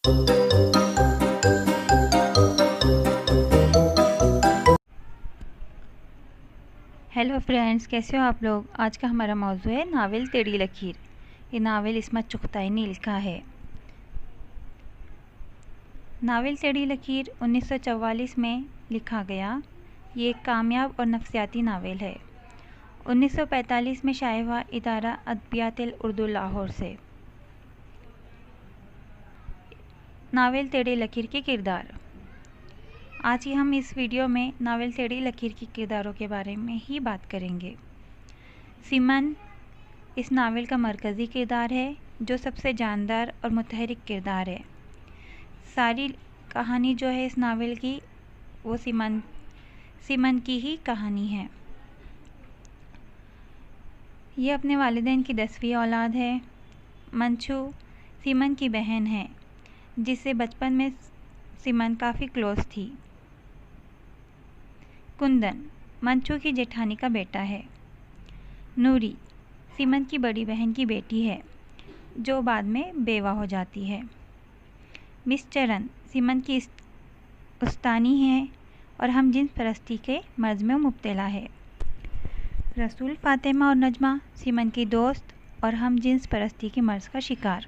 Hello friends, कैसे हो आप लोग। आज का हमारा मौजू है नावल टेढ़ी लकीर। ये नावल इस्मत चुगताई ने लिखा है। नावल टेढ़ी लकीर 1944 में लिखा गया। ये एक कामयाब और नफ्सियाती नावल है। 1945 में शाये हुआ इदारा अदबियातिल उर्दू लाहौर से। नावल टेढ़ी लकीर के किरदार। आज ही हम इस वीडियो में नावल टेढ़ी लकीर के किरदारों के बारे में ही बात करेंगे। सिमन इस नावल का मरकज़ी किरदार है, जो सबसे जानदार और मुतहरिक किरदार है। सारी कहानी जो है इस नावल की, वो सिमन की ही कहानी है। ये अपने वालिदैन की 10वीं औलाद है। मंचू सिमन की बहन है, जिससे बचपन में सिमन काफ़ी क्लोज थी। कुंदन मंचू की जेठानी का बेटा है। नूरी सिमन की बड़ी बहन की बेटी है, जो बाद में बेवा हो जाती है। मिस चरण सिमन की उस्तानी है और हम जिन्स परस्ती के मर्ज़ में मुब्तला है। रसूल, फातिमा और नजमा सिमन की दोस्त और हम जिन्स परस्ती के मर्ज़ का शिकार।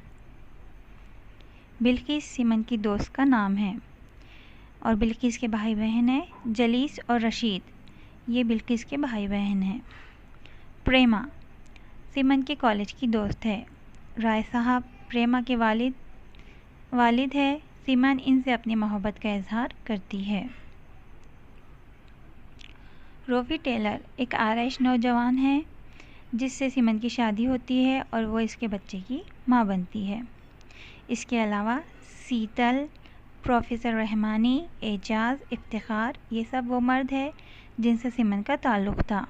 बिल्किस सिमन की दोस्त का नाम है और बिल्किस के भाई बहन हैं जलीस और रशीद। ये बिल्किस के भाई बहन हैं। प्रेमा सिमन के कॉलेज की दोस्त है। राय साहब प्रेमा के वालिद है। सिमन इनसे अपनी मोहब्बत का इजहार करती है। रोफी टेलर एक आयरिश नौजवान है, जिससे सिमन की शादी होती है और वो इसके बच्चे की माँ बनती है। इसके अलावा सीतल, प्रोफेसर रहमानी, एजाज, इफ्तिखार, ये सब वो मर्द है जिनसे सिमन का ताल्लुक़ था।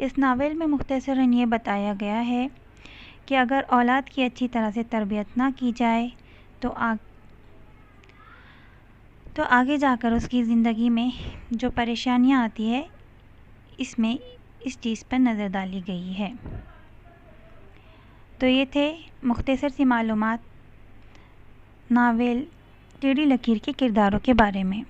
इस नावल में मुख्तसरन ये बताया गया है कि अगर औलाद की अच्छी तरह से तरबियत ना की जाए तो आगे जाकर उसकी ज़िंदगी में जो परेशानियां आती है, इसमें इस चीज़ पर नज़र डाली गई है। तो ये थे मुख्तसर सी मालूमात नावल टेढ़ी लकीर के किरदारों के बारे में।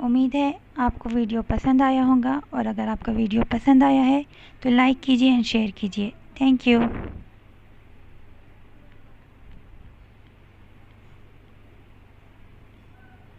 उम्मीद है आपको वीडियो पसंद आया होगा, और अगर आपका वीडियो पसंद आया है तो लाइक कीजिए एंड शेयर कीजिए। Thank you.